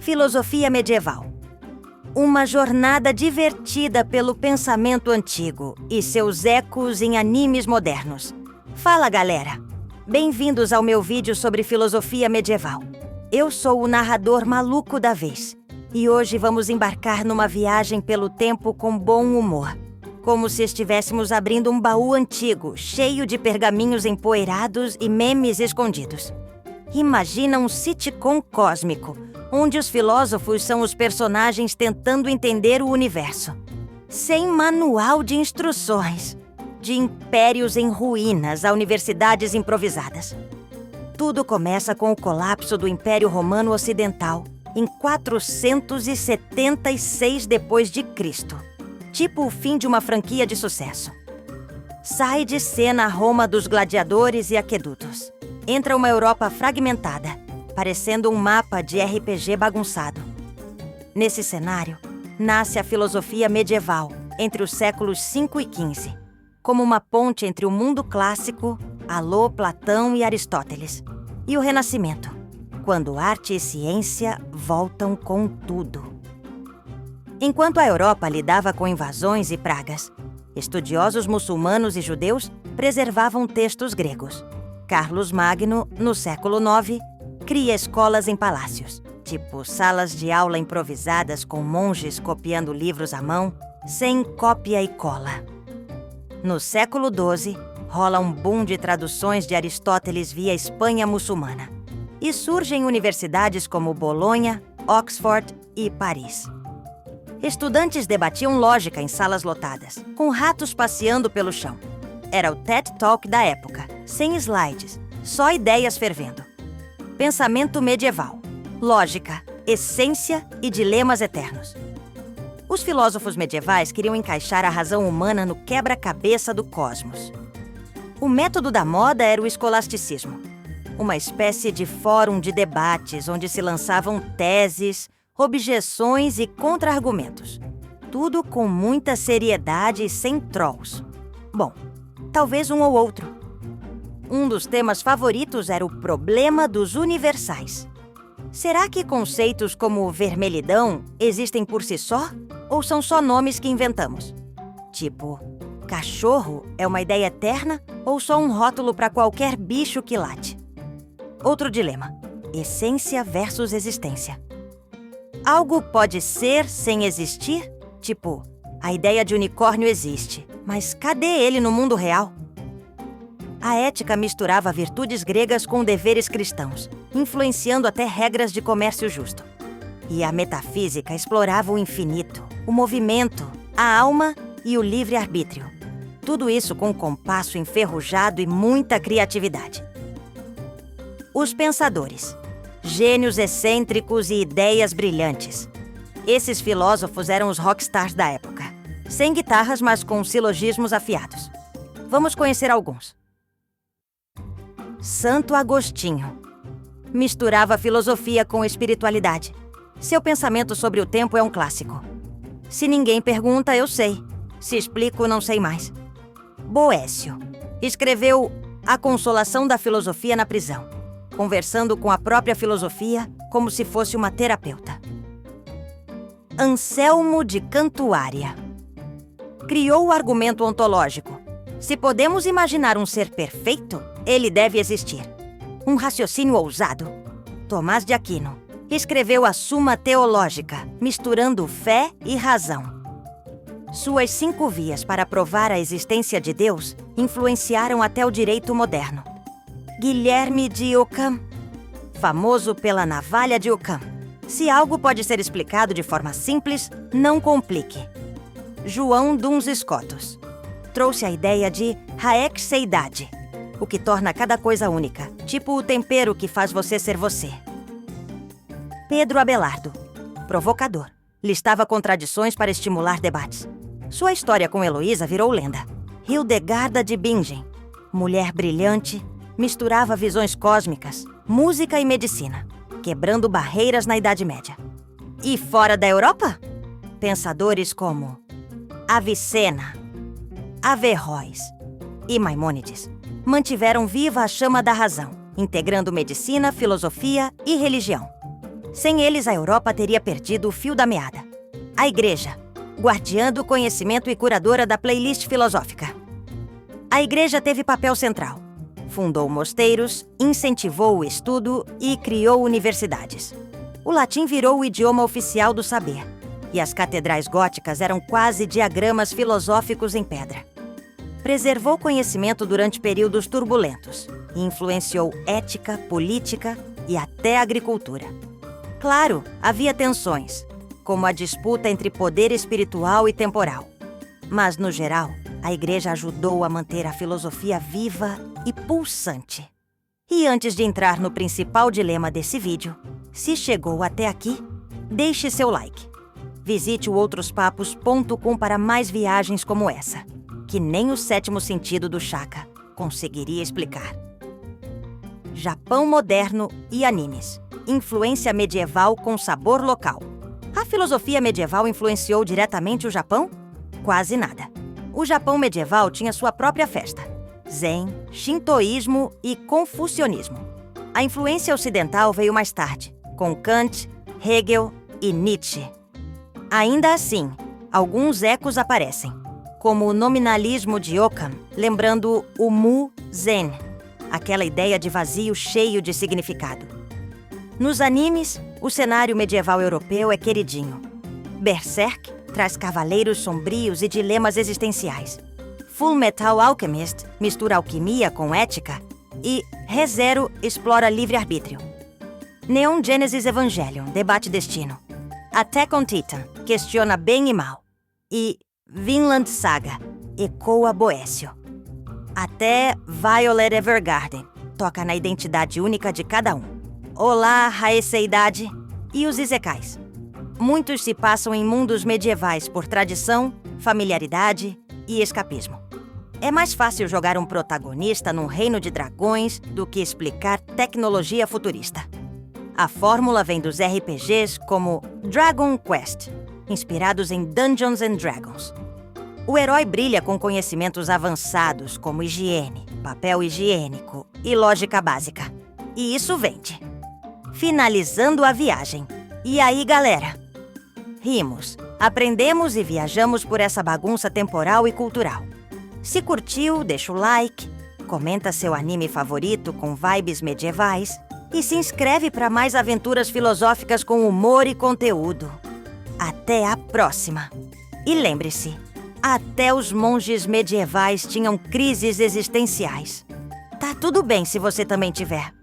Filosofia medieval. Uma jornada divertida pelo pensamento antigo e seus ecos em animes modernos. Fala, galera! Bem-vindos ao meu vídeo sobre filosofia medieval. Eu sou o narrador maluco da vez. E hoje vamos embarcar numa viagem pelo tempo com bom humor. Como se estivéssemos abrindo um baú antigo, cheio de pergaminhos empoeirados e memes escondidos. Imagina um sitcom cósmico, onde os filósofos são os personagens tentando entender o universo. Sem manual de instruções. De impérios em ruínas a universidades improvisadas. Tudo começa com o colapso do Império Romano Ocidental, em 476 d.C., tipo o fim de uma franquia de sucesso. Sai de cena a Roma dos gladiadores e aquedutos. Entra uma Europa fragmentada, parecendo um mapa de RPG bagunçado. Nesse cenário, nasce a filosofia medieval, entre os séculos 5 e 15, como uma ponte entre o mundo clássico, alô Platão e Aristóteles, e o Renascimento, quando arte e ciência voltam com tudo. Enquanto a Europa lidava com invasões e pragas, estudiosos muçulmanos e judeus preservavam textos gregos. Carlos Magno, no século IX, cria escolas em palácios, tipo salas de aula improvisadas com monges copiando livros à mão, sem cópia e cola. No século XII, rola um boom de traduções de Aristóteles via Espanha muçulmana. E surgem universidades como Bolonha, Oxford e Paris. Estudantes debatiam lógica em salas lotadas, com ratos passeando pelo chão. Era o TED Talk da época, sem slides, só ideias fervendo. Pensamento medieval, lógica, essência e dilemas eternos. Os filósofos medievais queriam encaixar a razão humana no quebra-cabeça do cosmos. O método da moda era o escolasticismo, uma espécie de fórum de debates onde se lançavam teses, objeções e contra-argumentos. Tudo com muita seriedade e sem trolls. Bom, talvez um ou outro. Um dos temas favoritos era o problema dos universais. Será que conceitos como vermelhidão existem por si só? Ou são só nomes que inventamos? Tipo, cachorro é uma ideia eterna ou só um rótulo para qualquer bicho que late? Outro dilema: essência versus existência. Algo pode ser sem existir? Tipo, a ideia de unicórnio existe, mas cadê ele no mundo real? A ética misturava virtudes gregas com deveres cristãos, influenciando até regras de comércio justo. E a metafísica explorava o infinito, o movimento, a alma e o livre-arbítrio. Tudo isso com um compasso enferrujado e muita criatividade. Os pensadores. Gênios excêntricos e ideias brilhantes. Esses filósofos eram os rockstars da época. Sem guitarras, mas com silogismos afiados. Vamos conhecer alguns. Santo Agostinho. Misturava filosofia com espiritualidade. Seu pensamento sobre o tempo é um clássico. Se ninguém pergunta, eu sei. Se explico, não sei mais. Boécio. Escreveu A Consolação da Filosofia na Prisão, conversando com a própria filosofia como se fosse uma terapeuta. Anselmo de Cantuária. Criou o argumento ontológico. Se podemos imaginar um ser perfeito, ele deve existir. Um raciocínio ousado. Tomás de Aquino. Escreveu a Suma Teológica, misturando fé e razão. Suas 5 vias para provar a existência de Deus influenciaram até o direito moderno. Guilherme de Ockham, famoso pela navalha de Ockham. Se algo pode ser explicado de forma simples, não complique. João Duns Scotus trouxe a ideia de haec-seidade, o que torna cada coisa única, tipo o tempero que faz você ser você. Pedro Abelardo, provocador, listava contradições para estimular debates. Sua história com Heloísa virou lenda. Hildegarda de Bingen, mulher brilhante, misturava visões cósmicas, música e medicina, quebrando barreiras na Idade Média. E fora da Europa? Pensadores como Avicena, Averroes e Maimônides mantiveram viva a chama da razão, integrando medicina, filosofia e religião. Sem eles, a Europa teria perdido o fio da meada. A Igreja, guardiã do conhecimento e curadora da playlist filosófica. A Igreja teve papel central. Fundou mosteiros, incentivou o estudo e criou universidades. O latim virou o idioma oficial do saber, e as catedrais góticas eram quase diagramas filosóficos em pedra. Preservou conhecimento durante períodos turbulentos e influenciou ética, política e até agricultura. Claro, havia tensões, como a disputa entre poder espiritual e temporal. Mas, no geral, a Igreja ajudou a manter a filosofia viva e pulsante. E antes de entrar no principal dilema desse vídeo, se chegou até aqui, deixe seu like. Visite o outrospapos.com para mais viagens como essa, que nem o sétimo sentido do Chaka conseguiria explicar. Japão moderno e animes. Influência medieval com sabor local. A filosofia medieval influenciou diretamente o Japão? Quase nada. O Japão medieval tinha sua própria festa: Zen, Shintoísmo e Confucionismo. A influência ocidental veio mais tarde, com Kant, Hegel e Nietzsche. Ainda assim, alguns ecos aparecem, como o nominalismo de Occam, lembrando o Mu-Zen, aquela ideia de vazio cheio de significado. Nos animes, o cenário medieval europeu é queridinho. Berserk traz cavaleiros sombrios e dilemas existenciais. Full Metal Alchemist mistura alquimia com ética e Re:Zero explora livre-arbítrio. Neon Genesis Evangelion debate destino. Attack on Titan questiona bem e mal. E Vinland Saga ecoa Boécio. Até Violet Evergarden toca na identidade única de cada um. Olá, Raeseidade e os Isekais. Muitos se passam em mundos medievais por tradição, familiaridade e escapismo. É mais fácil jogar um protagonista num reino de dragões do que explicar tecnologia futurista. A fórmula vem dos RPGs como Dragon Quest, inspirados em Dungeons and Dragons. O herói brilha com conhecimentos avançados como higiene, papel higiênico e lógica básica. E isso vende. Finalizando a viagem. E aí, galera? Rimos, aprendemos e viajamos por essa bagunça temporal e cultural. Se curtiu, deixa o like, comenta seu anime favorito com vibes medievais e se inscreve para mais aventuras filosóficas com humor e conteúdo. Até a próxima! E lembre-se, até os monges medievais tinham crises existenciais. Tá tudo bem se você também tiver.